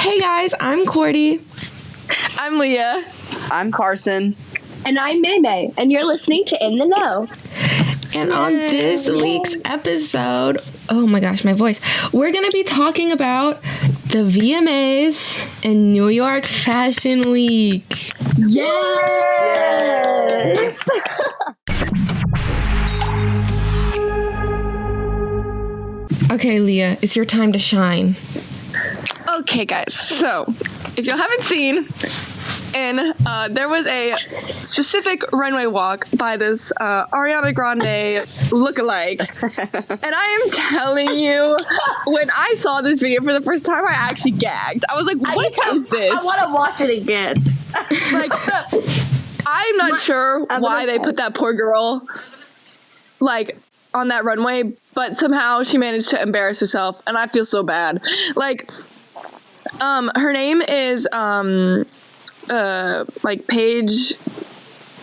Hey guys, I'm Cordy. I'm Leah. I'm Carson. And I'm Maymay, and you're listening to In the Know. And on this week's episode, oh my gosh, my voice. We're going to be talking about the VMAs and New York Fashion Week. Yes! Okay, Leah, it's your time to shine. Okay, guys. So, if you haven't seen, there was a specific runway walk by this Ariana Grande lookalike. And I am telling you, when I saw this video for the first time, I actually gagged. I was like, what is this? I want to watch it again. Like, I'm not sure why they put that poor girl, like, on that runway, but somehow she managed to embarrass herself, and I feel so bad. Like, her name is, Paige,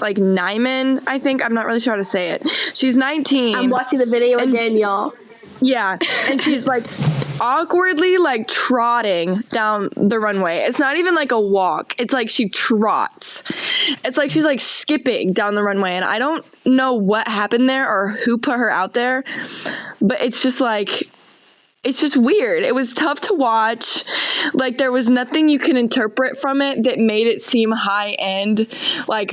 Nyman, I think. I'm not really sure how to say it. She's 19. I'm watching the video again, y'all. Yeah, and she's, awkwardly, trotting down the runway. It's not even, a walk. It's she trots. It's she's, skipping down the runway, and I don't know what happened there or who put her out there, but it's just, it's just weird. It was tough to watch. There was nothing you can interpret from it that made it seem high-end,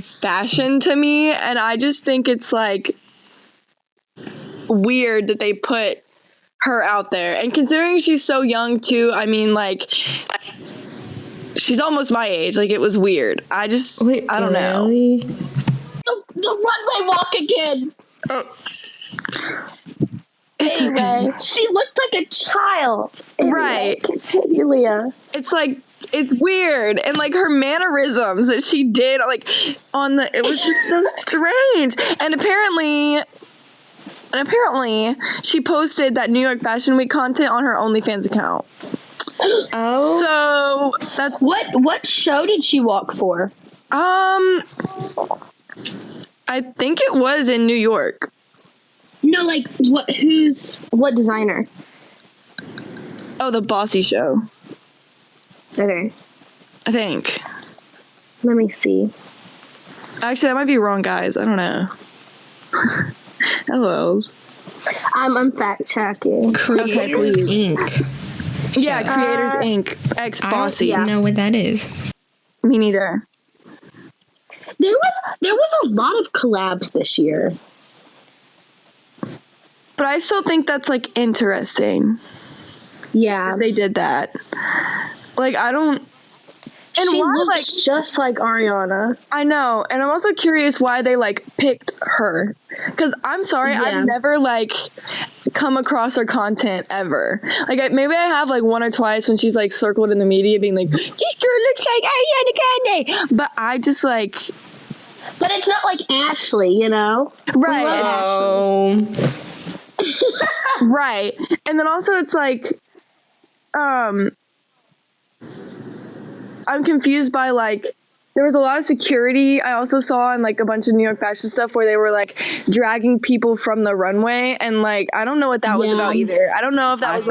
fashion to me. And I just think it's, weird that they put her out there. And considering she's so young, too, I mean, she's almost my age. It was weird. I don't know. The runway walk again. Anyway, she looked like a child. Anyway, right. Continue, Leah. It's weird. And her mannerisms that she did, it was just so strange. And apparently she posted that New York Fashion Week content on her OnlyFans account. Oh. So that's what show did she walk for? I think it was in New York. No, what designer? Oh, the Bossy show. Okay. I think. Let me see. Actually, that might be wrong, guys. I don't know. Hello. I'm fact checking. Creators Inc. Yeah, Creators Inc. Ex Bossy. I don't know what that is. Me neither. There was a lot of collabs this year. But I still think that's interesting. Yeah. They did that. I don't. And she why, looks just like Ariana. I know, and I'm also curious why they picked her. Because I'm sorry, Yeah. I've never come across her content ever. Maybe I have one or twice when she's circled in the media, being this girl looks like Ariana Grande. But I just But it's not like Ashley, you know. Right. Oh. Right. And then also it's I'm confused by there was a lot of security I also saw in a bunch of New York fashion stuff where they were dragging people from the runway, and I don't know what that was about either. I don't know if that was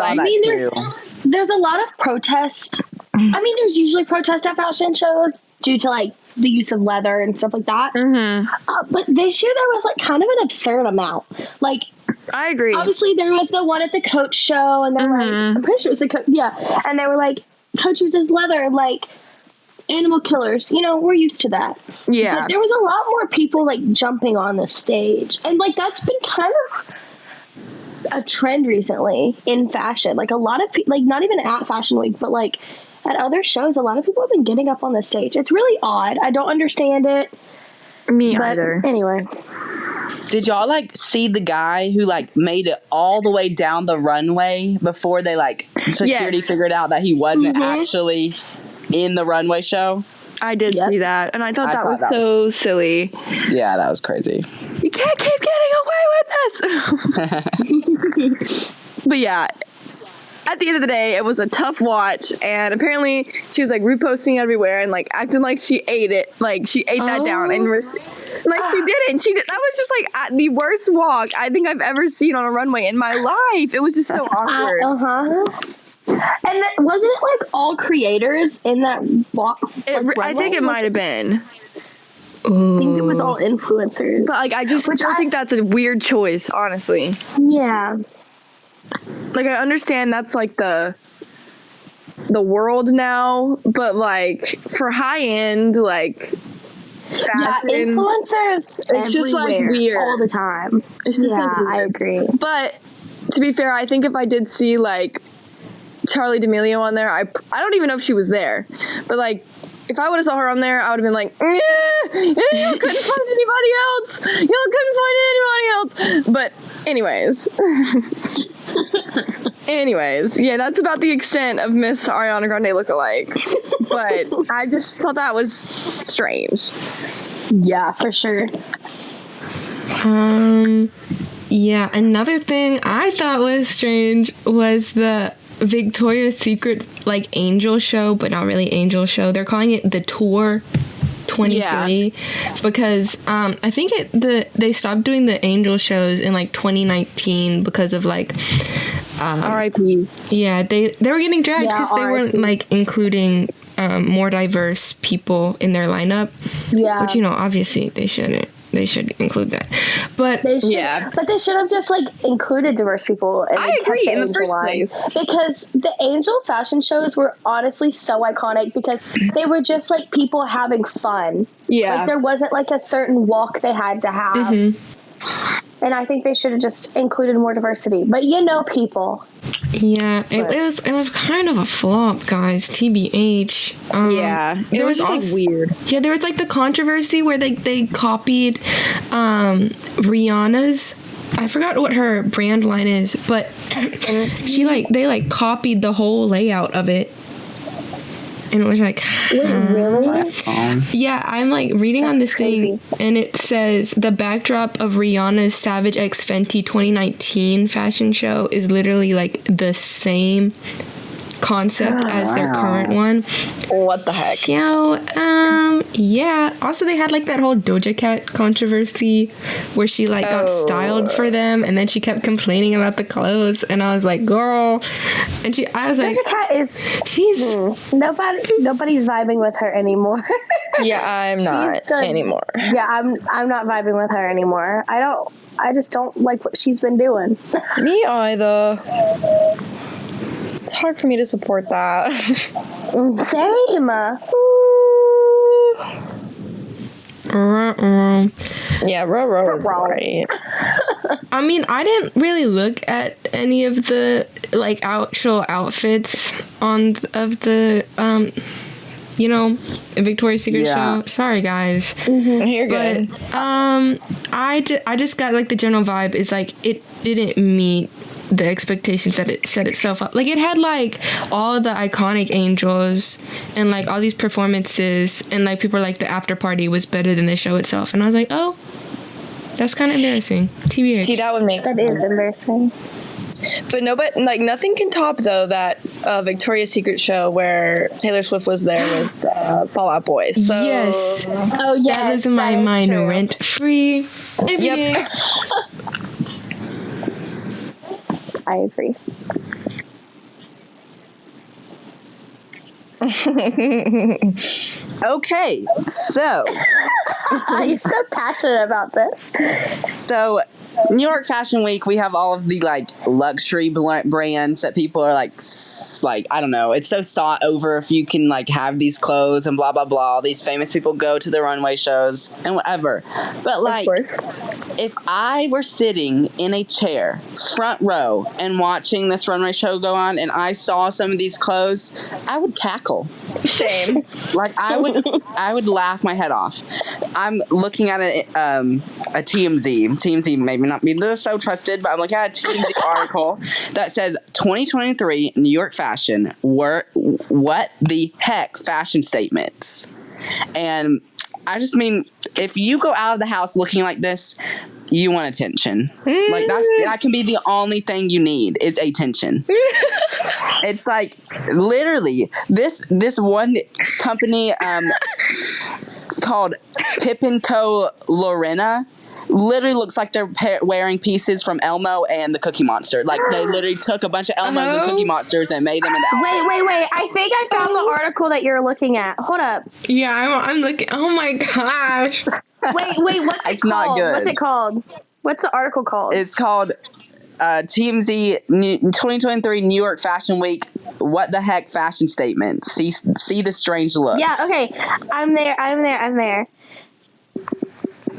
there's a lot of protest. I mean, there's usually protest at fashion shows due to the use of leather and stuff like that. Mm-hmm. But this year there was kind of an absurd amount. I agree. Obviously there was the one at the Coach show, and they're I'm pretty sure it was the Coach. Yeah, and they were Coach uses leather, animal killers. You know, we're used to that. Yeah. But there was a lot more people jumping on the stage, and that's been kind of a trend recently in fashion. A lot of people, not even at Fashion Week, but at other shows, a lot of people have been getting up on the stage. It's really odd. I don't understand it. Me either. Anyway. Did y'all see the guy who made it all the way down the runway before they security figured out that he wasn't actually in the runway show? I did see that, and I thought that was so silly. Yeah, that was crazy. You can't keep getting away with this. But yeah, at the end of the day, it was a tough watch, and apparently she was reposting everywhere and acting like she ate it, she ate that down, and she didn't. She did. That was just the worst walk I think I've ever seen on a runway in my life. It was just so awkward. And wasn't it like all creators in that walk? I think it might have been. I think it was all influencers. But like, I think that's a weird choice, honestly. Yeah. Like, I understand that's like the world now, but like for high end, like fashion, influencers. It's just like weird all the time. It's just like weird. I agree. But to be fair, I think if I did see like Charli D'Amelio on there, I don't even know if she was there, but like if I would have saw her on there, I would have been like, you couldn't find anybody else. You couldn't find anybody else. But anyways. Yeah, that's about the extent of Miss Ariana Grande lookalike. But I just thought that was strange. Yeah, for sure. Yeah, another thing I thought was strange was the Victoria's Secret like angel show, but not really angel show. They're calling it the Tour 23 because I think they stopped doing the angel shows in like 2019 because of like R.I.P. Yeah, they were getting dragged because they weren't like including more diverse people in their lineup. Yeah, which obviously they shouldn't. They should include that, but but they should have just like included diverse people. And I agree in the first place, because the angel fashion shows were honestly so iconic because they were just like people having fun. Yeah, like there wasn't like a certain walk they had to have. Mm-hmm. And I think they should have just included more diversity. But people. Yeah, it was kind of a flop, guys. TBH. It was just also, like weird. Yeah, there was like the controversy where they copied Rihanna's. I forgot what her brand line is, but they copied the whole layout of it. And it was like, wait, really? Yeah, I'm like reading on this thing, and it says the backdrop of Rihanna's Savage X Fenty 2019 fashion show is literally like the same concept as their current one. What the heck? So, yeah. Also, they had like that whole Doja Cat controversy where she like got styled for them, and then she kept complaining about the clothes, and I was like, girl. And I was like, Doja Cat is. Nobody's vibing with her anymore. Yeah, I'm not anymore. Yeah, I'm not vibing with her anymore. I just don't like what she's been doing. Me either. It's hard for me to support that. Same. Yeah, right. I mean, I didn't really look at any of the like actual outfits of the Victoria's Secret show. Sorry, guys. Mm-hmm. You're good. But I just got like the general vibe is like it didn't meet the expectations that it set itself up. Like it had like all the iconic angels and like all these performances, and like people were like the after party was better than the show itself, and I was like, oh, that's kind of embarrassing. TBH. See, that would make sense. That is embarrassing. But no, but like nothing can top though that Victoria's Secret show where Taylor Swift was there with Fall Out Boy. So yes. Oh yeah, that was in my mind rent free. Yep. I agree. Okay, so you're so passionate about this. So New York Fashion Week, we have all of the like luxury brands that people are like I don't know, it's so sought over if you can like have these clothes and blah blah blah. All these famous people go to the runway shows and whatever. But like, if I were sitting in a chair front row and watching this runway show go on and I saw some of these clothes, I would cackle. Same. Like I would laugh my head off. I'm looking at a TMZ maybe not be so trusted, but I'm looking at a TMZ article that says 2023 New York fashion were what the heck fashion statements. And I just mean, if you go out of the house looking like this, you want attention. Like that can be the only thing you need is attention. It's like literally this one company called Pip & Co. Lorena literally looks like they're wearing pieces from Elmo and the Cookie Monster. Like they literally took a bunch of Elmos and Cookie Monsters and made them into outfits. Wait. I think I found the article that you're looking at. Hold up. Yeah, I'm looking. Oh my gosh. Wait, what's it It's called? not good. What's it called? What's the article called? It's called TMZ 2023 New York Fashion Week. What the heck fashion statement? See the strange looks. Yeah, okay. I'm there.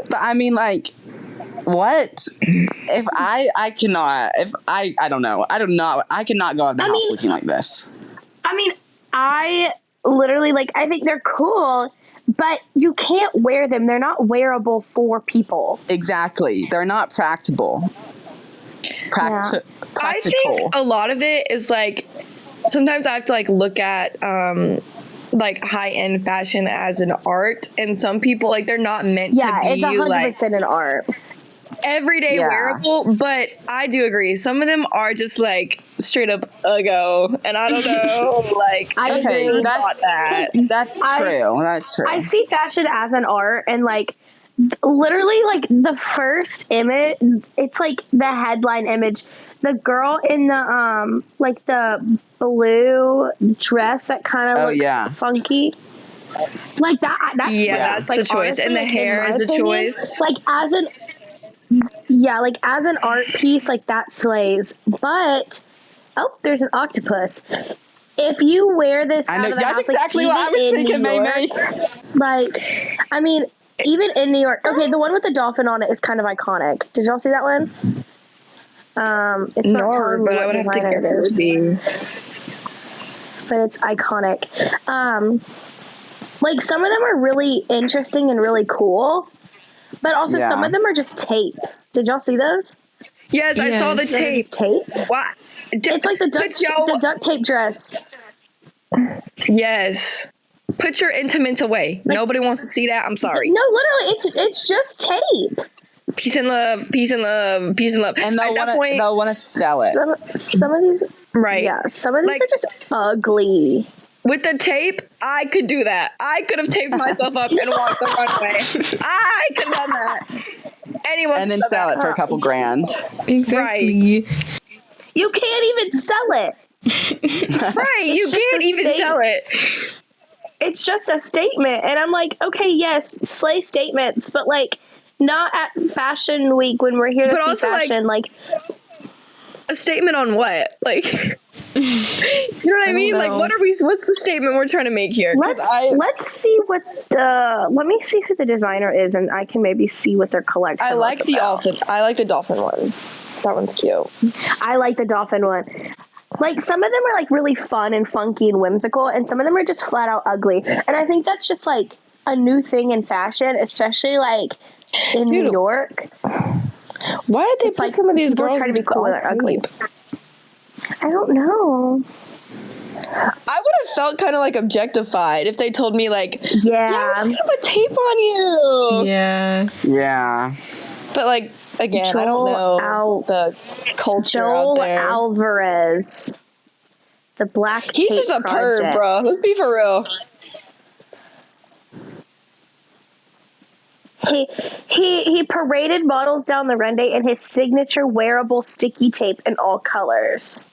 But I mean, like, what? If I cannot, if I don't know. I cannot go out of the house looking like this. I mean, I literally, like, I think they're cool, but you can't wear them. They're not wearable for people. Exactly. They're not practical. Practical. I think a lot of it is like, sometimes I have to like look at like high-end fashion as an art, and some people like they're not meant to be it's 100% like an art. everyday wearable. But I do agree, some of them are just like straight up uggo, and I don't know. Like, I agree. That's true. That's true. I see fashion as an art, and like literally, like the first image, it's like the headline image. The girl in the like the blue dress that kind of looks funky. Like that. That's like, the choice, honestly, and the hair is a choice. Like as an art piece, like that slays. But there's an octopus. If you wear this, I know out of the that's house, exactly like, what I was thinking, May. Like, I mean, even in New York. Okay, the one with the dolphin on it is kind of iconic. Did y'all see that one? It's not telling me but I would have to get it. But it's iconic. Like some of them are really interesting and really cool, but also some of them are just tape. Did y'all see those? Yes, I saw the tape. What? It's like the duct tape dress. Yes. Put your intimates away. Like, nobody wants to see that. I'm sorry. No, literally, it's just tape. Peace and love. Peace and love. Peace and love. And they'll want to sell it. Some of these, right? Yeah, some of these are just ugly. With the tape, I could do that. I could have taped myself up and walked the runway. I could have done that. Anyone and then sell it for a couple grand. Exactly. Right. You can't even sell it. Right. You can't even sell it. It's just a statement. And I'm like, okay, yes, slay statements, but like not at Fashion Week when we're here to see fashion. Like a statement on what? Like, you know what I mean? Like, what's the statement we're trying to make here? Let me see who the designer is, and I can maybe see what their collection is. I like the dolphin one. That one's cute. I like the dolphin one. Like, some of them are like really fun and funky and whimsical, and some of them are just flat out ugly. And I think that's just like a new thing in fashion, especially like in New York. Why did they put some of these girls trying to be cool and ugly? I don't know. I would have felt kind of like objectified if they told me like, yeah, we're gonna put tape on you. Yeah. But like, again, I don't know the culture out there. Joel Alvarez, the Black Tape He's just a perv, bro. Let's be for real. He paraded models down the runway in his signature wearable sticky tape in all colors.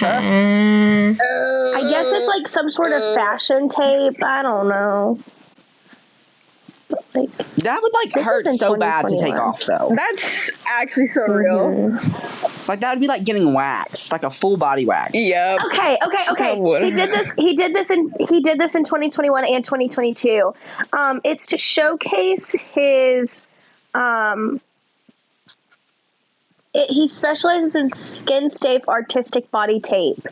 I guess it's like some sort of fashion tape. I don't know. Like, that would like hurt so bad to take off though. That's actually so real. Like that would be like getting waxed, like a full body wax. Yeah. Okay. He did this in 2021 and 2022. It's to showcase his he specializes in skin safe artistic body tape.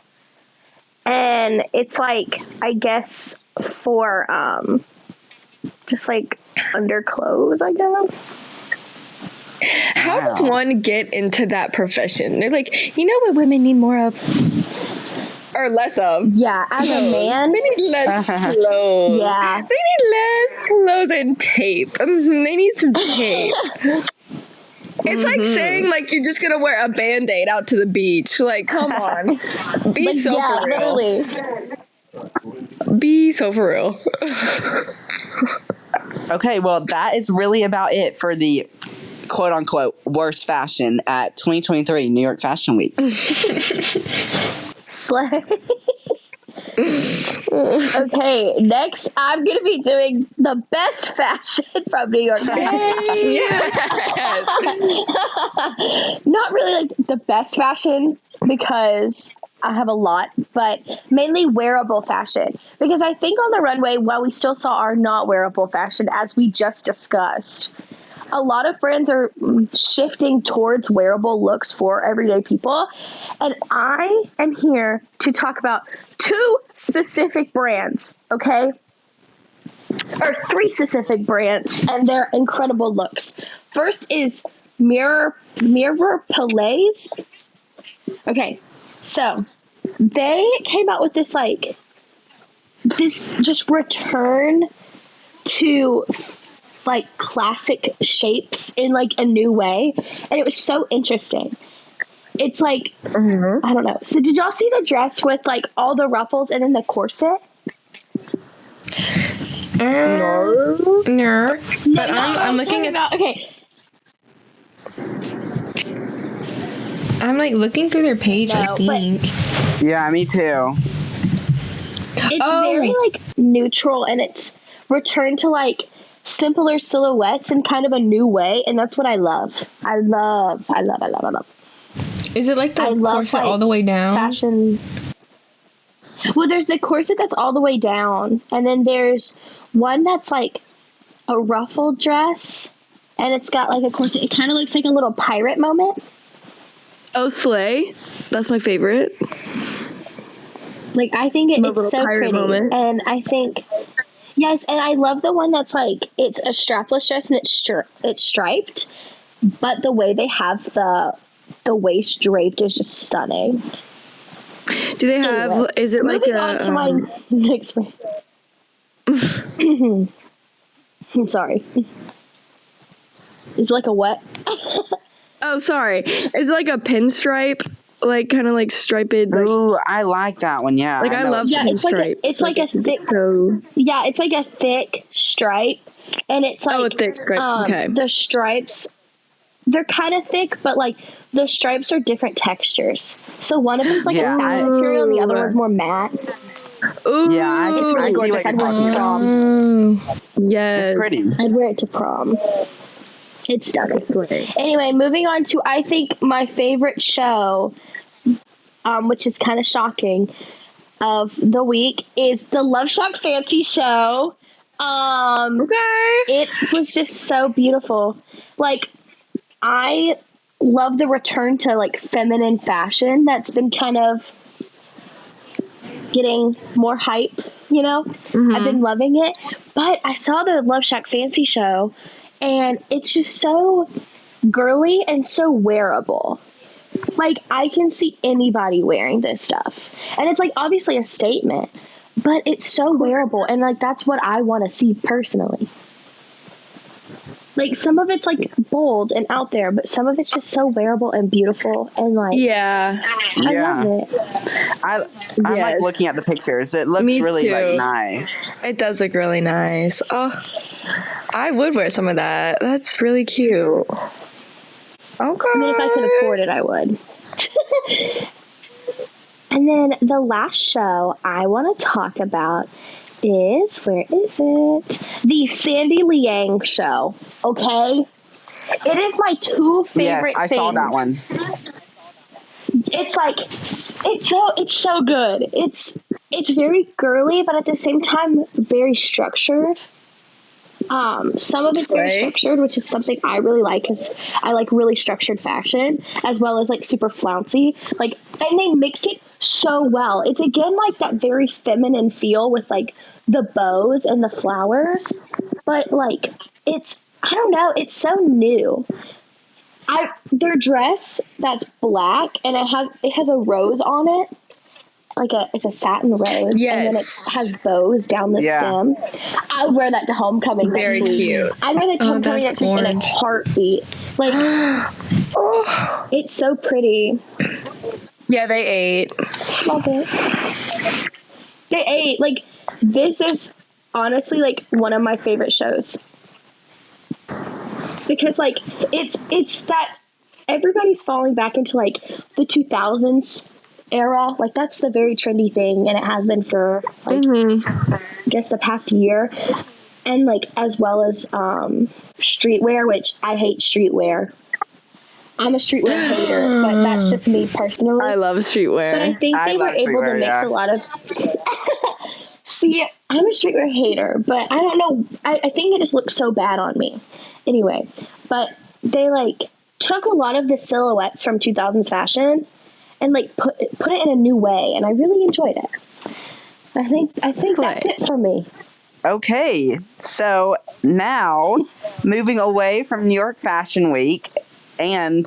And it's like, I guess for just like underclothes, I guess. How does one get into that profession? They're like, you know what women need more of? Or less of? Yeah, as a man. They need less clothes. Yeah. They need less clothes and tape. They need some tape. It's like saying, like, you're just going to wear a Band-Aid out to the beach. Like, come on. Be so for real. Literally. Be so for real. Okay, well, that is really about it for the quote unquote worst fashion at 2023 New York Fashion Week. Slay. Okay, next I'm gonna be doing the best fashion from New York Fashion. Yes. Not really like the best fashion because I have a lot, but mainly wearable fashion. Because I think on the runway, while we still saw our not wearable fashion, as we just discussed, a lot of brands are shifting towards wearable looks for everyday people. And I am here to talk about 2 specific brands, okay? Or 3 specific brands and their incredible looks. First is Mirror Palais. Okay, so they came out with this just return to like classic shapes in like a new way, and it was so interesting. It's like I don't know. So did y'all see the dress with like all the ruffles and then the corset? No. But I'm looking at. Okay. I'm like looking through their page. I No, think. Yeah, me too. It's very like neutral, and it's returned to like simpler silhouettes in kind of a new way, and that's what I love. I love. Is it like the I love, corset like, all the way down? Fashion. Well, there's the corset that's all the way down, and then there's one that's like a ruffled dress, and it's got like a corset. It kind of looks like a little pirate moment. Oh, slay. That's my favorite. Like, I think The it's little so pirate pretty. moment. And I think, yes, and I love the one that's like, it's a strapless dress and it's striped, but the way they have the waist draped is just stunning. Do they have, Anyway, is it like moving on to my next brand. I'm sorry. It's like a what? oh, sorry. Is it like a pinstripe? Like, kind of like striped? Like, Ooh, I like that one. Yeah. like I know love Yeah, pinstripes. it's like a thick. So, Yeah, it's like a thick stripe, and it's like oh, a thick stripe. Okay. the stripes. They're kind of thick, but like the stripes are different textures. So one of them's like Yeah, a satin material, and the other one's more matte. Ooh. Yeah, I It's really see gorgeous. what I'd you're wear it talking to about. prom. Yes. It's pretty. I'd wear it to prom. It's stunning. Slay. Anyway, moving on to I think my favorite show, which is kind of shocking, of the week is the Love Shack Fancy Show. Okay. It was just so beautiful. Like, I love the return to like feminine fashion that's been kind of getting more hype, you know? I've been loving it. But I saw the Love Shack Fancy Show, and it's just so girly and so wearable. Like, I can see anybody wearing this stuff. And it's like obviously a statement, but it's so wearable, and like that's what I want to see personally. Like, some of it's like bold and out there, but some of it's just so wearable and beautiful, and like Yeah. I Yeah. love it. I like Yes. looking at the pictures. It looks Me really too. like nice. It does look really nice. Oh, I would wear some of that. That's really cute. Okay. I mean, if I could afford it, I would. And then the last show I want to talk about is, where is it? The Sandy Liang Show. Okay, it is my 2 favorite Yes, I things. saw that one. It's like it's so good. It's very girly, but at the same time very structured. Some of it's very Slay. structured, which is something I really like because I like really structured fashion, as well as like super flouncy. Like, and they mixed it so well. It's again like that very feminine feel with like the bows and the flowers, but like I don't know, it's so new. Their dress that's black and it has a rose on it. It's a satin rose, and then it Yes. has bows down the Yeah. stem. I would wear that to homecoming. Very next week. cute. I'd wear that to homecoming that's next week in a orange. heartbeat. Like, it's so pretty. Yeah, they ate. Love it. They ate. Like, this is honestly like one of my favorite shows because like it's that everybody's falling back into like the 2000s era. Like that's the very trendy thing, and it has been for like I guess the past year, and like as well as streetwear, which I hate streetwear. I'm a streetwear hater, but that's just me personally. I love streetwear. But I think they were able to mix a lot of. See, I'm a streetwear hater, but I don't know. I think it just looks so bad on me. Anyway, but they like took a lot of the silhouettes from 2000s fashion and like put it in a new way, and I really enjoyed it. I think that's it for me. Okay, so now moving away from New York Fashion Week, and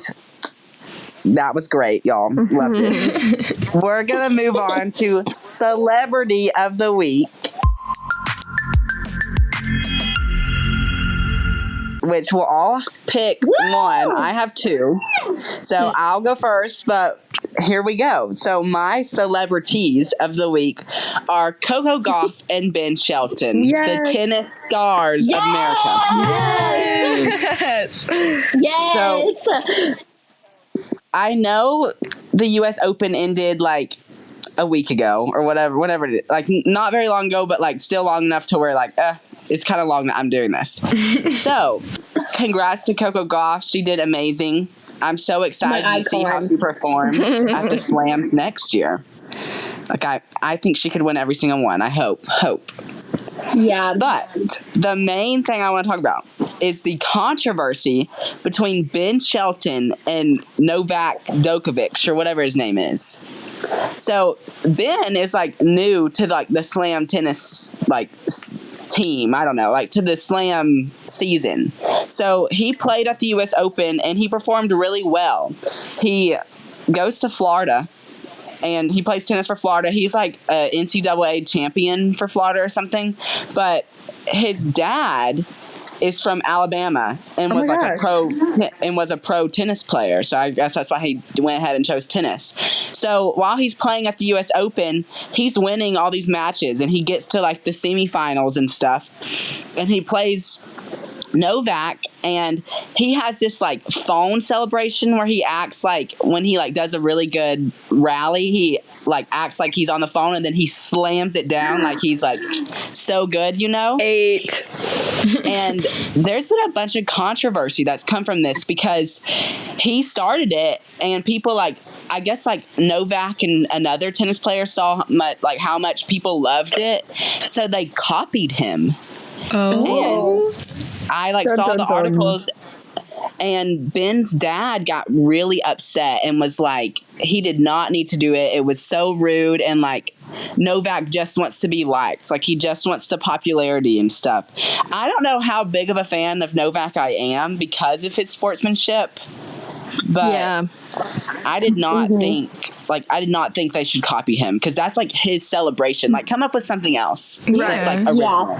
that was great, y'all. Loved it. We're going to move on to Celebrity of the Week, which we'll all pick one. I have two. So I'll go first, but here we go. So my celebrities of the week are Coco Gauff and Ben Shelton, the tennis stars of America. Yes. Yes. So I know the U.S. Open ended like a week ago or whatever it is. Like not very long ago, but like still long enough to where like, it's kind of long that I'm doing this. So congrats to Coco Gauff. She did amazing. I'm so excited to see how she performs at the Slams next year. Like I think she could win every single one. I hope. Yeah. But the main thing I want to talk about is the controversy between Ben Shelton and Novak Djokovic, or whatever his name is. So Ben is like new to like the slam tennis like team. I don't know, like to the slam season. So he played at the U.S. Open and he performed really well. He goes to Florida and he plays tennis for Florida. He's like a NCAA champion for Florida or something. But his dad is from Alabama and was a pro tennis player. So I guess that's why he went ahead and chose tennis. So while he's playing at the US Open, he's winning all these matches and he gets to like the semifinals and stuff. And he plays Novak, and he has this like phone celebration where he acts like when he like does a really good rally, he like acts like he's on the phone and then he slams it down like he's like so good, you know? 8. And there's been a bunch of controversy that's come from this because he started it and people like, I guess like Novak and another tennis player saw how much people loved it. So they copied him. Oh. And I saw the articles, and Ben's dad got really upset and was like, he did not need to do it. It was so rude. And like Novak just wants to be liked. Like he just wants the popularity and stuff. I don't know how big of a fan of Novak I am because of his sportsmanship, but I did not think they should copy him because that's like his celebration. Like come up with something else. That's like original.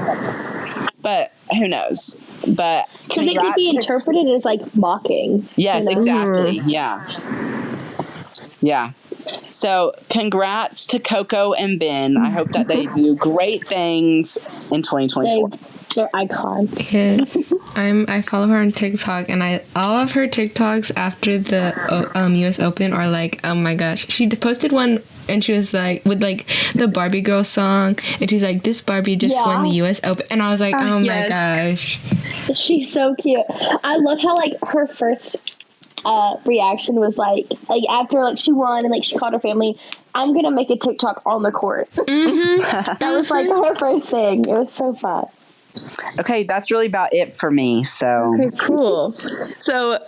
But who knows? But because it could be interpreted as like mocking. Yes, exactly. Yeah. So congrats to Coco and Ben. I hope that they do great things in 2024. They're icons. I follow her on TikTok, and all of her TikToks after the US Open are like, oh my gosh. She posted one and she was like with like the Barbie girl song, and she's like, this Barbie just won the US Open, and I was like, oh my gosh. She's so cute. I love how like her first reaction was like after like she won and like she called her family, I'm gonna make a TikTok on the court. That was like her first thing. It was so fun. Okay, that's really about it for me. So okay, cool. So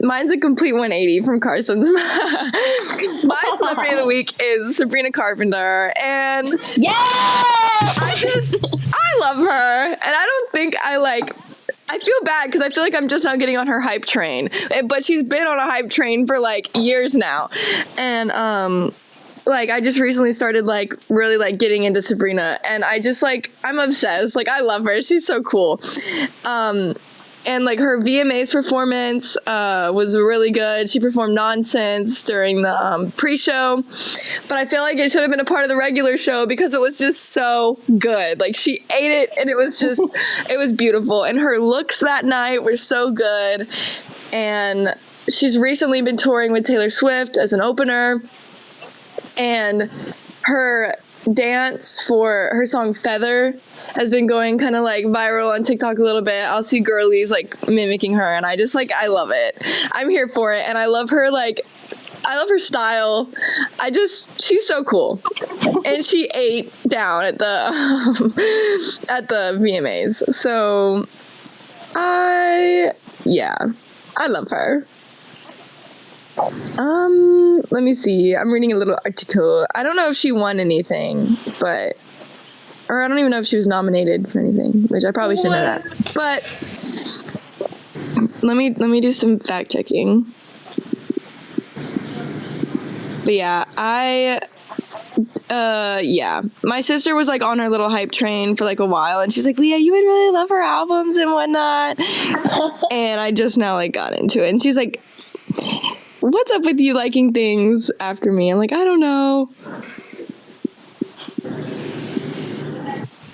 mine's a complete 180 from Carson's. My celebrity of the week is Sabrina Carpenter, and I love her, and I don't think I feel bad because I feel like I'm just now getting on her hype train, but she's been on a hype train for like years now, and like I just recently started like really like getting into Sabrina, and I just like I'm obsessed. Like I love her. She's so cool. And like her VMAs performance was really good. She performed Nonsense during the pre-show, but I feel like it should have been a part of the regular show because it was just so good. Like she ate it, and it was just it was beautiful. And her looks that night were so good. And she's recently been touring with Taylor Swift as an opener, and her dance for her song Feather has been going kind of like viral on TikTok a little bit. I'll see girlies like mimicking her, and I just like, I love it. I'm here for it, and I love her, like, I love her style. She's so cool. And she ate down at the at the VMAs. So I love her. Let me see. I'm reading a little article. I don't know if she won anything, or I don't even know if she was nominated for anything, which I probably should know that. But let me do some fact checking. But yeah, my sister was like on her little hype train for like a while, and she's like, Leah, you would really love her albums and whatnot. And I just now like got into it, and she's like, what's up with you liking things after me? I'm like, I don't know.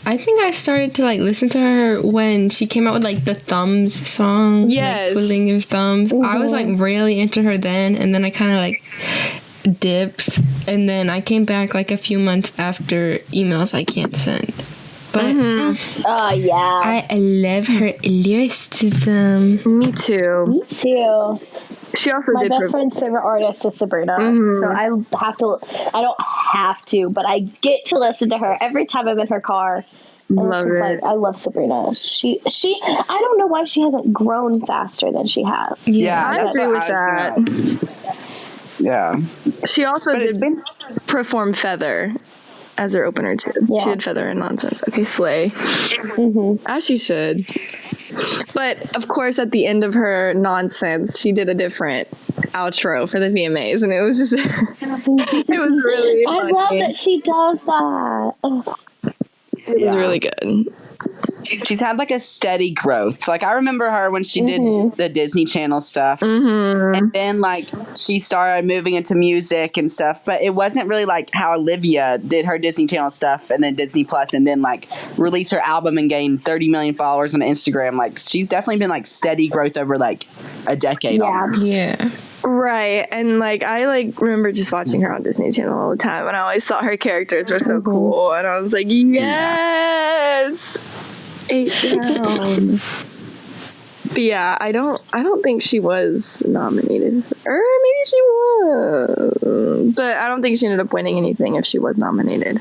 I think I started to like listen to her when she came out with like the Thumbs song. Yes. Like, Twiddling Your Thumbs. I was like really into her then, and then I kind of like dipped, and then I came back like a few months after Emails I Can't Send. But I love her lyricism. Me too. Me too. She also My did best friend's favorite artist is Sabrina, so I don't have to, but I get to listen to her every time I'm in her car. Love it. Like, I love Sabrina. She I don't know why she hasn't grown faster than she has. Yeah, I that's agree what with I was gonna- Yeah. She also But it's did been perform Feather as her opener too. Yeah. She did Feather and Nonsense. Okay, slay. As she should. But of course, at the end of her Nonsense, she did a different outro for the VMAs, and it was just it was really I funny. love that she does that. Ugh. It was really good. She's had like a steady growth. Like I remember her when she did the Disney Channel stuff, and then like she started moving into music and stuff. But it wasn't really like how Olivia did her Disney Channel stuff and then Disney Plus, and then like released her album and gained 30 million followers on Instagram. Like she's definitely been like steady growth over like a decade. Yeah. Almost. Yeah. Right, and like I like remember just watching her on Disney Channel all the time, and I always thought her characters were so cool, and I was like, yes, 8 down. But yeah, I don't think she was nominated, or maybe she was, but I don't think she ended up winning anything if she was nominated.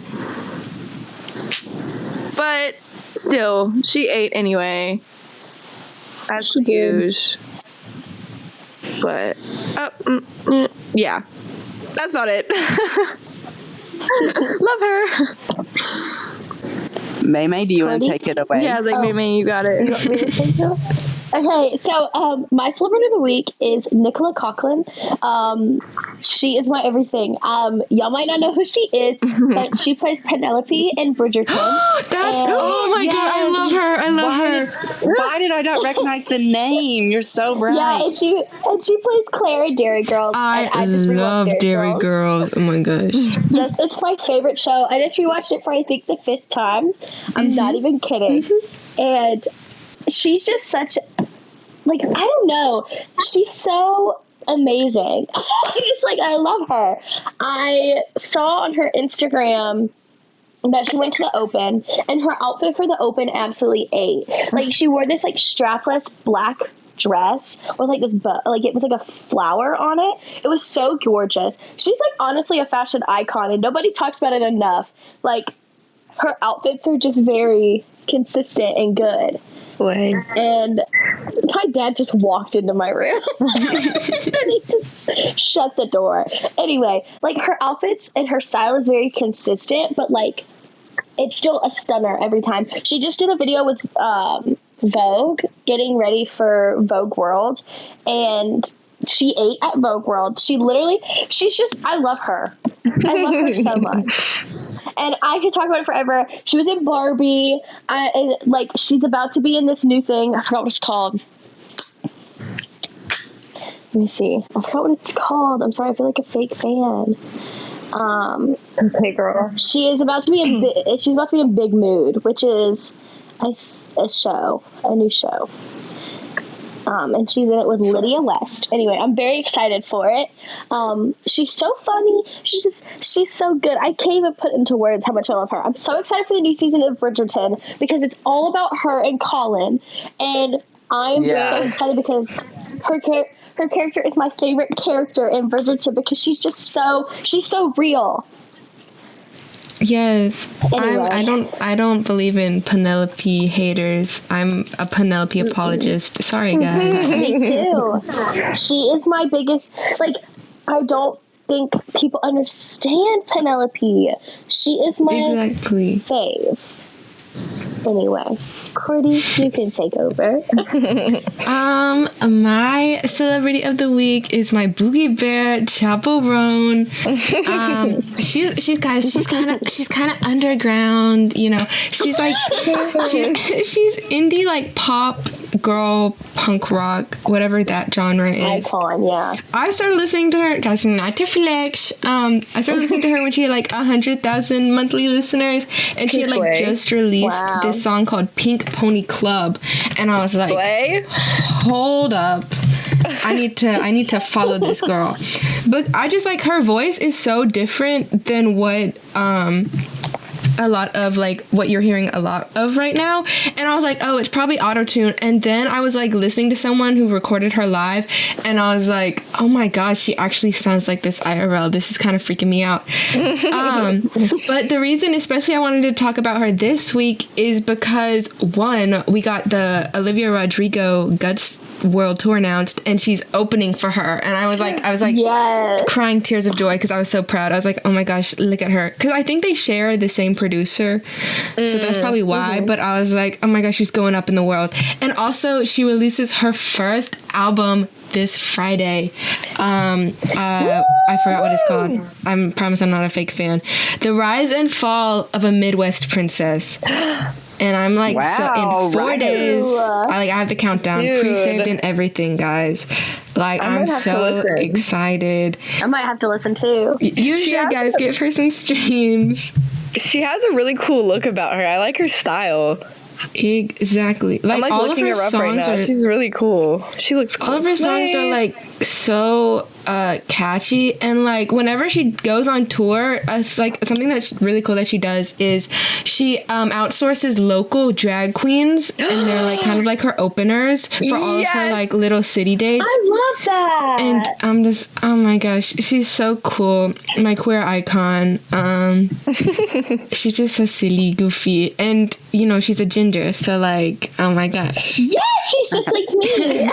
But still, she ate anyway, as She did. usual. But yeah, that's about it. Love her. May, do you want to take it away? Yeah, I was like, Mimi, you got it. You want me to say so? Okay, so my celebrity of the week is Nicola Coughlan. She is my everything. Y'all might not know who she is, but she plays Penelope in Bridgerton. Oh my god, I love her. I love her. Why did I not recognize the name? You're so right. Yeah, and she plays Claire in Dairy Girls. I just rewatched love Dairy Girls. Oh my gosh. Yes, it's my favorite show. I just rewatched it for I think the 5th time. I'm not even kidding. And she's just such, like, I don't know. She's so amazing. It's like, I love her. I saw on her Instagram that she went to the Open, and her outfit for the Open absolutely ate. Like, she wore this, like, strapless black dress with, like, this, like, it was, like, a flower on it. It was so gorgeous. She's, like, honestly a fashion icon, and nobody talks about it enough. Like, her outfits are just very consistent and good. Slay. And my dad just walked into my room and he just shut the door. Anyway, like, her outfits and her style is very consistent, but like, it's still a stunner every time. She just did a video with Vogue, getting ready for Vogue World, and she ate at Vogue World. She's just, I love her. I love her so much. And I could talk about it forever. She was in Barbie. And, like, she's about to be in this new thing. I forgot what it's called. let me see. I forgot what it's called. I'm sorry, I feel like a fake fan. Hey, girl. She is about to be in. She's about to be in Big Mood, which is a new show. And she's in it with Lydia West. Anyway, I'm very excited for it. She's so funny. She's so good. I can't even put into words how much I love her. I'm so excited for the new season of Bridgerton because it's all about her and Colin. And I'm so excited because her character is my favorite character in Bridgerton because she's so real. Yes. Anyway. I don't believe in Penelope haters. I'm a Penelope apologist. Sorry, guys. Me too. She is my biggest, I don't think people understand Penelope. She is my fave. Anyway, Cordy, you can take over. My celebrity of the week is my Boogie Bear chaperone. She's kind of underground, you know. She's indie, like pop girl, punk rock, whatever that genre is. Icon, yeah. I started listening to her, guys, not to flex. I started listening to her when she had like 100,000 monthly listeners, and she had like just released this song called Pink Pony Club, and I was like, hold up. I need to follow this girl. But I just like her voice is so different than what a lot of like what you're hearing a lot of right now, and I was like, oh, it's probably auto-tune. And then I was like listening to someone who recorded her live, and I was like, oh my gosh, she actually sounds like this IRL. This is kind of freaking me out. But the reason especially I wanted to talk about her this week is because one, we got the Olivia Rodrigo Guts World Tour announced, and she's opening for her, and I was like yes. crying tears of joy because I was so proud. I was like, oh my gosh, look at her, because I think they share the same producer, so that's probably why. But I was like, oh my gosh, she's going up in the world. And also she releases her first album this Friday. I forgot what it's called. I promise I'm not a fake fan. The Rise and Fall of a Midwest Princess. And I'm like, so in 4 days, I have the countdown pre-saved and everything, guys. Like, I'm so excited. I might have to listen too. You should, guys. Give her some streams. She has a really cool look about her. I like her style. Exactly. Like, I'm all looking of her her up songs right now. She's really cool. She looks cool. All of her songs are like so catchy, and like whenever she goes on tour, it's like something that's really cool that she does is she outsources local drag queens, and they're like kind of like her openers for all of her like little city dates. I love that. And I'm just, oh my gosh, she's so cool. My queer icon. She's just so silly, goofy, and you know she's a ginger, so like, oh my gosh. Yeah, she's just like me.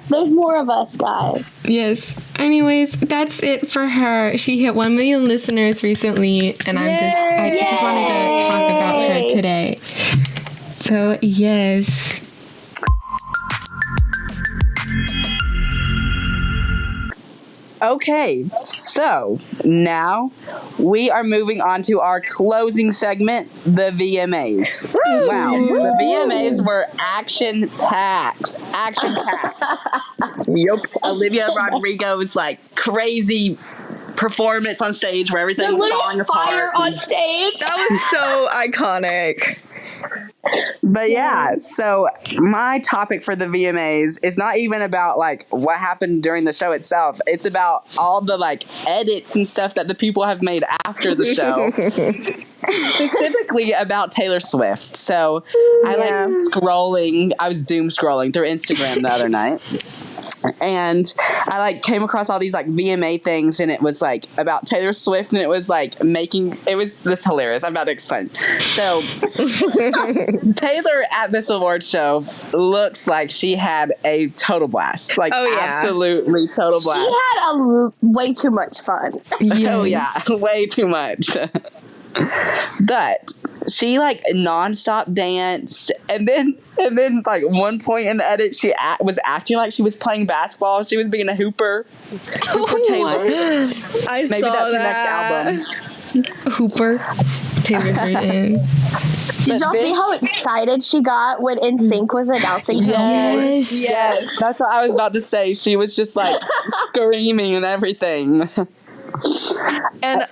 There's more of us, guys. Yes. Anyways, that's it for her. She hit 1 million listeners recently, and I just wanted to talk about her today. So yes. Okay, so now we are moving on to our closing segment, the VMAs. Wow, the VMAs were action-packed. Yep. Olivia Rodrigo's like crazy performance on stage where everything was falling apart. Fire on stage. That was so iconic. But yeah, so my topic for the VMAs is not even about like what happened during the show itself. It's about all the like edits and stuff that the people have made after the show. Specifically about Taylor Swift. So I was doom scrolling through Instagram the other night. And I like came across all these like VMA things, and it was like about Taylor Swift, and it was like that's hilarious. I'm about to explain. So Taylor at this award show looks like she had a total blast. Like absolutely total blast. She had way too much fun. Yes. Oh yeah, way too much. But she like nonstop danced, and then like one point in the edit, she was acting like she was playing basketball. She was being a hooper. Taylor. I Maybe saw that's her that. next album. Hooper. Taylor's version. Did y'all see how excited she got when NSYNC was announcing her? Yes. That's what I was about to say. She was just like screaming and everything. And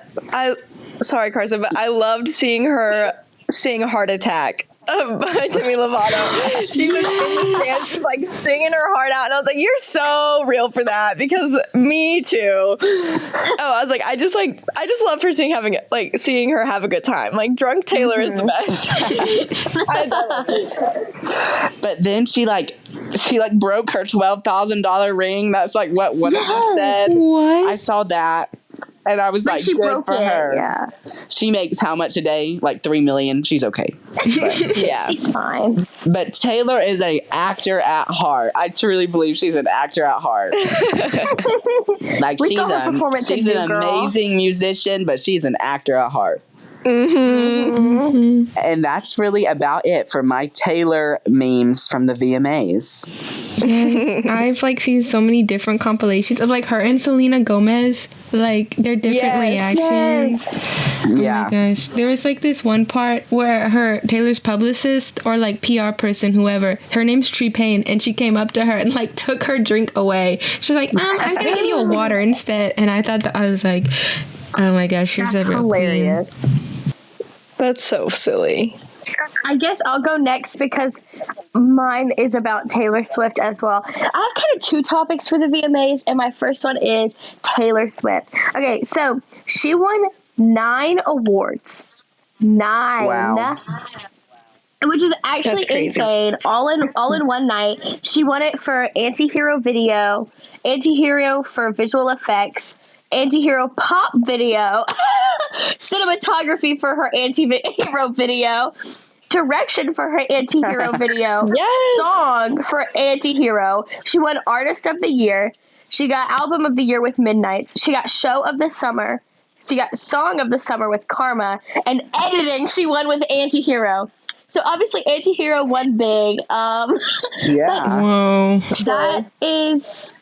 sorry, Carson, but I loved seeing her sing Heart Attack by Demi Lovato. She was in the stands just like singing her heart out, and I was like, you're so real for that, because me too. I was like, I just love her seeing her have a good time. Like, drunk Taylor is the best. I love it. But then she broke her $12,000 ring. That's like what one of them said. What? I saw that. And I was like, she good broke for her. Yeah. She makes how much a day? Like $3 million. She's okay. But, Yeah. It's fine. but Taylor is an actor at heart. I truly believe she's an actor at heart. Like, We saw her performance in she's an New Girl. amazing musician, but she's an actor at heart. Mm-hmm. And that's really about it for my Taylor memes from the VMAs. I've like seen so many different compilations of like her and Selena Gomez, like their different reactions. Oh my gosh. There was like this one part where Taylor's publicist or like PR person, whoever, her name's Tree Payne, and she came up to her and like took her drink away. She's like, I'm gonna give you a water instead. And I thought that I was like, oh my gosh, you're That's so hilarious. That's so silly. I guess I'll go next because mine is about Taylor Swift as well. I have kind of two topics for the VMAs, and my first one is Taylor Swift. Okay, so she won 9 awards. 9. Wow. Which is actually That's crazy. insane. All in one night. She won it for anti-hero video, anti-hero for visual effects, anti-hero pop video, cinematography for her anti-hero video, direction for her anti-hero video, song for anti-hero. She won Artist of the Year. She got Album of the Year with Midnights. She got Show of the Summer. She got Song of the Summer with Karma. And editing, she won with Anti-Hero. So obviously Anti-Hero won big. Yeah. Whoa. That is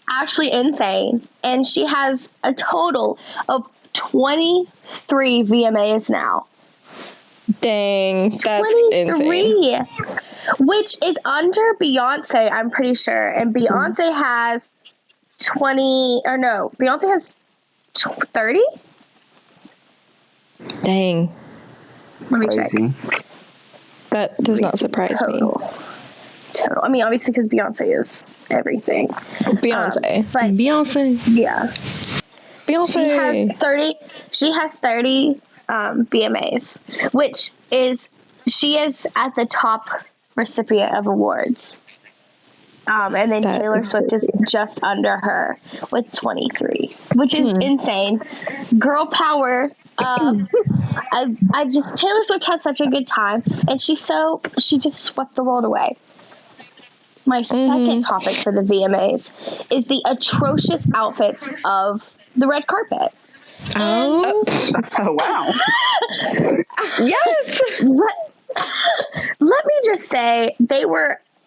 actually insane. And she has a total of 23 VMAs now. Dang, that's 23, insane. which is under Beyonce, I'm pretty sure. And Beyonce has 20, or no, Beyonce has 30? Dang, Let me check. Crazy. that does not surprise me. Total. I mean, obviously, because Beyonce is everything. Beyonce. But Beyonce. yeah. Beyonce. She has 30 BMAs, which is, she is at the top recipient of awards. And then That Taylor is Swift is just under her with 23, which is insane. Girl power. I just, Taylor Swift had such a good time, and she just swept the world away. My second topic for the VMAs is the atrocious outfits of the red carpet. Oh. Oh, wow. Yes. Let me just say,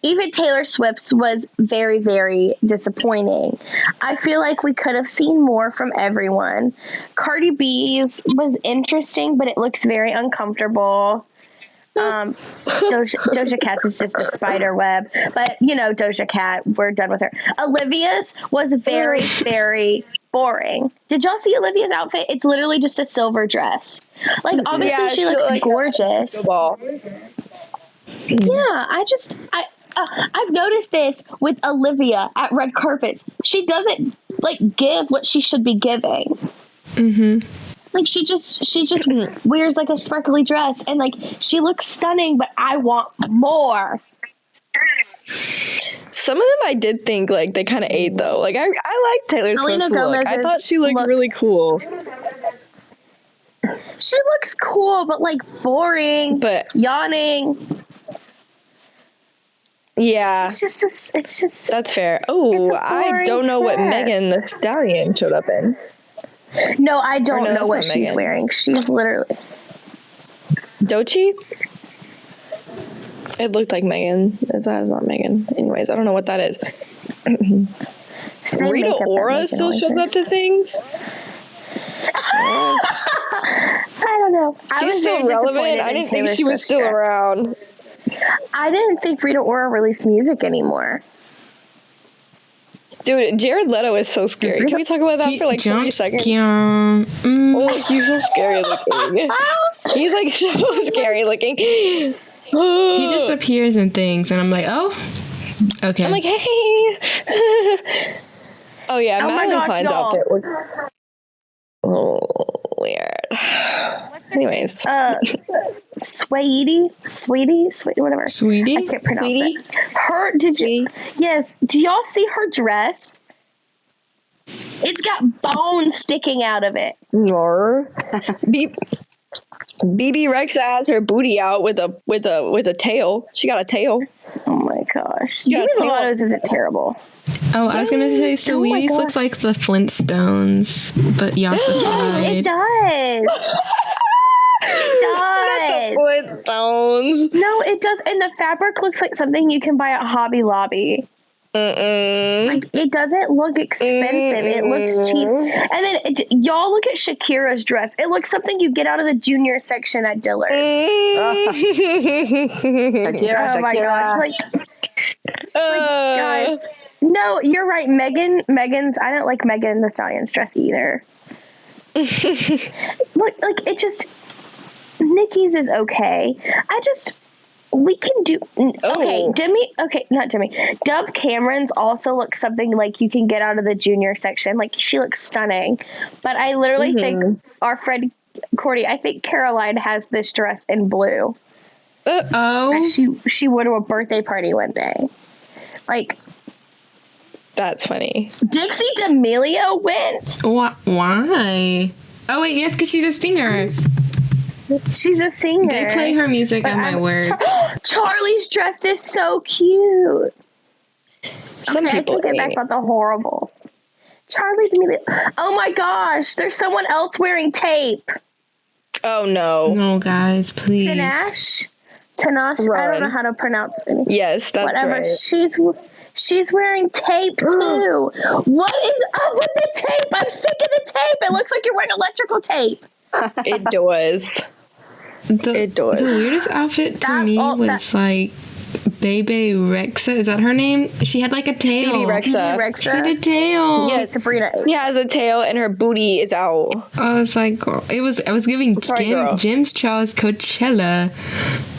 even Taylor Swift's was very, very disappointing. I feel like we could have seen more from everyone. Cardi B's was interesting, but it looks very uncomfortable. Doja Cat's is just a spider web. But, Doja Cat, we're done with her. Olivia's was very, very boring. Did y'all see Olivia's outfit? It's literally just a silver dress. Like, obviously she looks gorgeous. Yeah, I've noticed this with Olivia at red carpets. She doesn't give what she should be giving. Mm-hmm. Like she just wears like a sparkly dress and she looks stunning, but I want more. Some of them I did think they kind of ate though. I like Taylor Swift's look. I thought she looked really cool. She looks cool, but boring. But yawning. Yeah, it's just. That's fair. Oh, I don't know what Megan Thee Stallion showed up in. No, I don't know what she's wearing. She's literally Doechii. It looked like Megan. That is not Megan. Anyways, I don't know what that is. Rita Ora still shows up to things. I don't know. I She's was still very relevant. disappointed I in didn't think Taylor she was Swift's still dress. around. I didn't think Rita Ora released music anymore. Dude, Jared Leto is so scary. Can we talk about that for like 30 seconds? Oh, he's so scary looking. He's like so scary looking. He just appears in things, and I'm like, oh, okay. I'm like, hey. Oh yeah, Oh my Madeline gosh, Klein's doll. outfit was weird. Anyways, Sweetie, whatever. Sweetie? I can't pronounce Sweetie? it. Yes, do y'all see her dress? It's got bones sticking out of it. BB Rexa has her booty out with a tail. She got a tail. Oh my gosh. got a Demi tail. Lovato's isn't terrible. Oh, I was gonna say Sweeties God. looks like the Flintstones, but yassified. It does. It does. Flintstones. No, it does. And the fabric looks like something you can buy at Hobby Lobby. Like, it doesn't look expensive. It looks cheap. And then y'all look at Shakira's dress. It looks something you get out of the junior section at Dillard. Shakira, Oh my gosh! Like, guys, no, you're right. Megan's. I don't like Megan Thee Stallion's dress either. Look, like it just. Nikki's is okay. We can do. Okay, not Demi. Dove Cameron's also looks something like you can get out of the junior section. Like, she looks stunning. But I literally think our friend Cordy, I think Caroline has this dress in blue. She wore to a birthday party one day. Like, that's funny. Dixie D'Amelio went. Why? Oh wait, yes, because she's a singer. She's a singer. They play her music at my work. Charlie's dress is so cute. Some people I take it back about the horrible. Charlie D'Amelio. Oh my gosh, there's someone else wearing tape. Oh no. No, guys, please. Tanash? I don't know how to pronounce it. Yes, that's Whatever. right. She's wearing tape too. What is up with the tape? I'm sick of the tape. It looks like you're wearing electrical tape. It does. The weirdest outfit to me was like Bebe Rexha. Is that her name? She had like a tail. BB Rexa. She had a tail. Yes, Sabrina. She has a tail and her booty is out. I was like, girl. I was giving James Charles Coachella.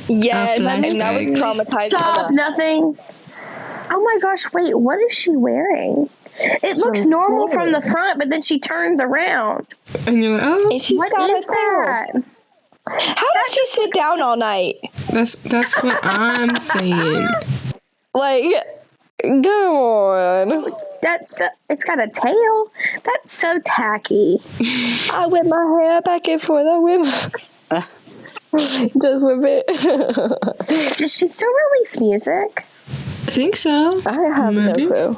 Yes, and that was flashbacks. traumatizing. Stop, nothing. Oh my gosh, wait, what is she wearing? It looks normal from the front, but then she turns around. And you're like, oh, And she's What got is a tail. that? How did she sit down all night? that's what I'm saying. Like, come on. It's got a tail. That's so tacky. I whip my hair back and forth. I whip. Just whip it. Does she still release music? I think so. I have Maybe. no clue.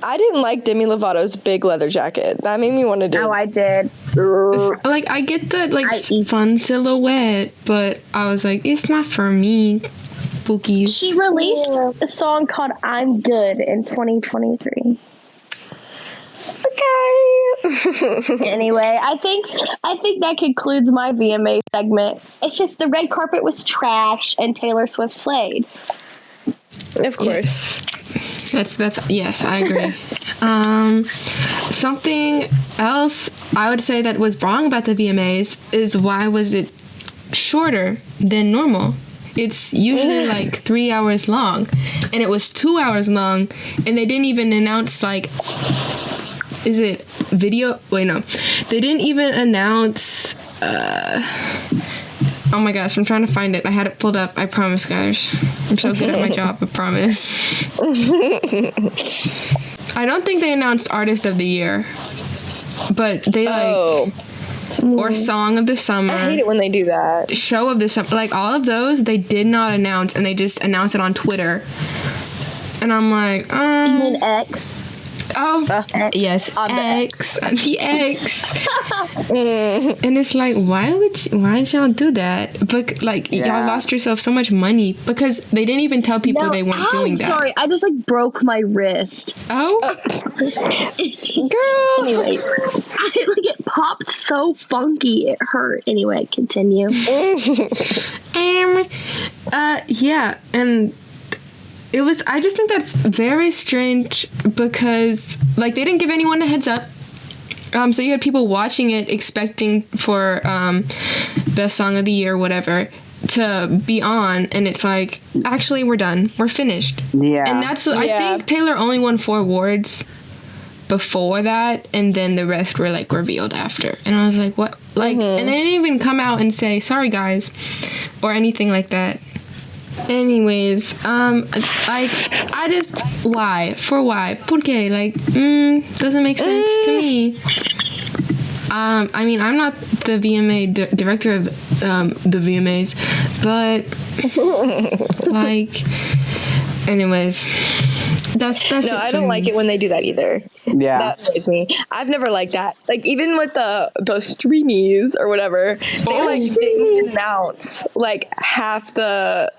I didn't like Demi Lovato's big leather jacket. That made me want to do. Oh, I did. Like, I get the fun silhouette, but I was like, it's not for me. Bookies. She released a song called "I'm Good" in 2023. Okay. Anyway, I think that concludes my VMA segment. It's just the red carpet was trash and Taylor Swift slayed. Of course. That's yes, I agree. Something else I would say that was wrong about the VMAs is why was it shorter than normal? It's usually like 3 hours long, and it was 2 hours long, and they didn't even announce like, is it video? Wait, no, they didn't even announce. Oh my gosh, I'm trying to find it. I had it pulled up. I promise, guys. I'm so good at my job, I promise. I don't think they announced Artist of the Year, but they or Song of the Summer. I hate it when they do that. Show of the Summer. Like, all of those, they did not announce, and they just announced it on Twitter. And I'm like, You mean X? Oh, yes, on the X. The X. And it's like, why did y'all do that? But like, Yeah. y'all lost yourself so much money because they didn't even tell people No, they weren't doing that. Sorry, I just like broke my wrist. Oh, Girl. Anyway, it popped so funky it hurt. Anyway, continue. yeah, and it was. I just think that's very strange because like they didn't give anyone a heads up. So you had people watching it expecting for best song of the year, whatever, to be on, and it's like, actually, we're done. We're finished. Yeah. And that's what I think. Taylor only won 4 awards before that, and then the rest were like revealed after. And I was like, what? Like, and they didn't even come out and say sorry, guys, or anything like that. Anyways, like, I just, why? For why? ¿Por qué? Like, doesn't make sense to me. I mean, I'm not the VMA director of the VMAs, but like, anyways, that's No, it I for don't me. like it when they do that either. Yeah. That annoys me. I've never liked that. Like, even with the streamies or whatever, they like didn't even announce like half the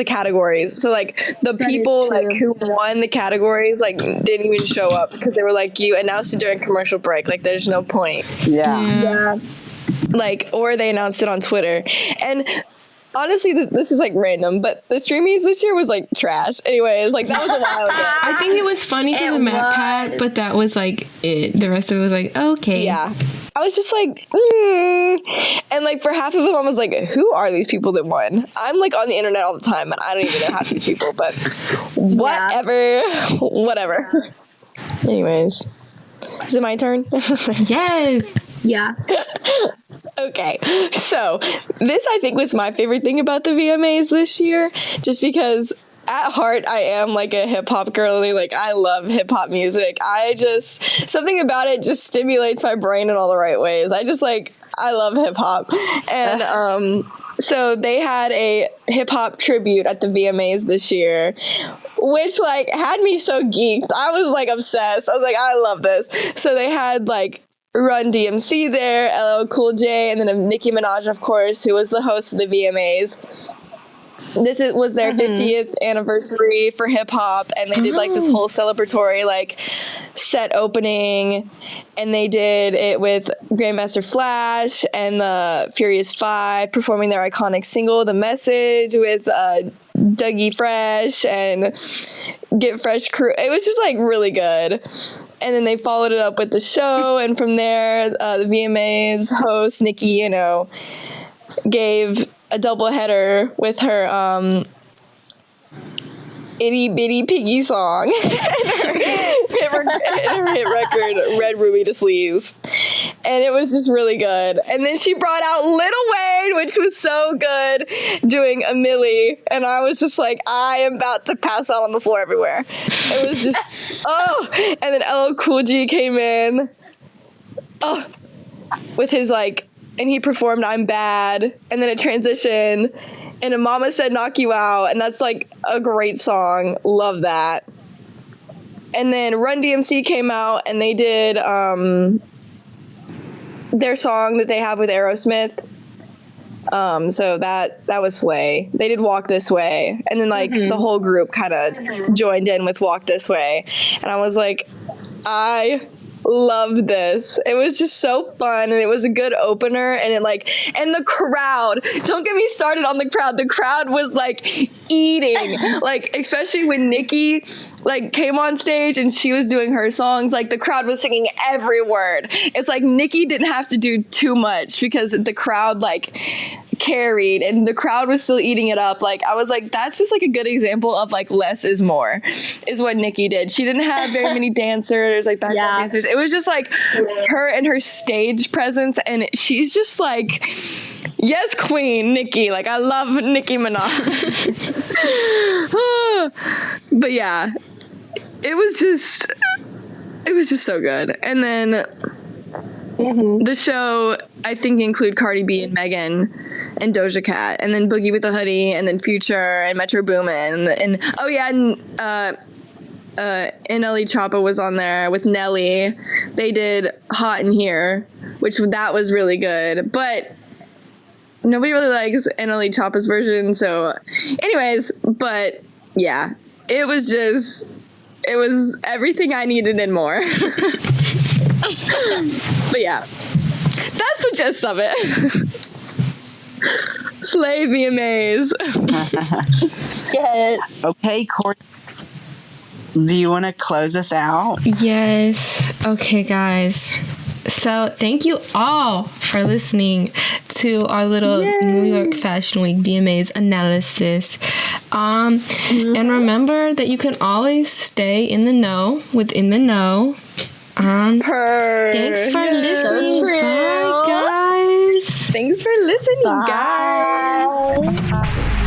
categories. So like the people like who won the categories like didn't even show up because they were like, you announced it during commercial break. Like, there's no point. Yeah. Like, or they announced it on Twitter. And honestly, this is like random, but the streamies this year was like trash. Anyways, like that was a while ago. I think it was funny because of Map Pat, but that was like it. The rest of it was like, okay. Yeah. I was just like, and like for half of them, I was like, who are these people that won? I'm like on the internet all the time, and I don't even know half these people, but whatever. Anyways, is it my turn? Yes. Yeah. Okay, so this I think was my favorite thing about the VMAs this year, just because at heart I am like a hip hop girly. Like, I love hip hop music. Something about it just stimulates my brain in all the right ways. I love hip hop, and so they had a hip hop tribute at the VMAs this year, which like had me so geeked. I was like obsessed. I was like, I love this. So they had like Run DMC there, LL Cool J, and then Nicki Minaj, of course, who was the host of the VMAs. This was their 50th anniversary for hip hop, and they did like this whole celebratory like set opening, and they did it with Grandmaster Flash and the Furious Five performing their iconic single "The Message" with Dougie Fresh and Get Fresh Crew. It was just like really good. And then they followed it up with the show, and from there, the VMAs host Nikki, gave a doubleheader with her Itty Bitty Piggy song and her hit record Red Ruby to Sleeves, and it was just really good. And then she brought out Lil Wayne, which was so good, doing a Millie, and I was just like, I am about to pass out on the floor everywhere. It was just and then LL Cool J came in with his like, and he performed I'm Bad, and then it transitioned, and a Mama Said Knock You Out, and that's like a great song. Love that. And then Run DMC came out, and they did their song that they have with Aerosmith. So that was slay. They did Walk This Way, and then like the whole group kind of joined in with Walk This Way, and I was like, I loved this. It was just so fun, and it was a good opener, and and the crowd, don't get me started on the crowd. The crowd was like eating, like especially when Nikki like came on stage and she was doing her songs, like the crowd was singing every word. It's like Nikki didn't have to do too much because the crowd like carried, and the crowd was still eating it up. Like, I was like, that's just like a good example of like less is more, is what Nikki did. She didn't have very many dancers, like background dancers. It was just like her and her stage presence, and she's just like, yes, queen Nikki. Like, I love Nicki Minaj. But yeah, it was just so good. And then the show, I think, include Cardi B and Megan and Doja Cat, and then Boogie with the Hoodie, and then Future and Metro Boomin, and NLE Choppa was on there with Nelly. They did Hot in Here, which that was really good. But nobody really likes NLE Choppa's version. So anyways, but yeah, it was everything I needed and more. But yeah, that's the gist of it. Slay VMAs. Yes. Okay, Courtney. Do you want to close us out? Yes. Okay, guys. So thank you all for listening to our little New York Fashion Week VMAs analysis. And remember that you can always stay in the know within the know. Thanks for listening. So Bye, guys. Thanks for listening, guys. Bye.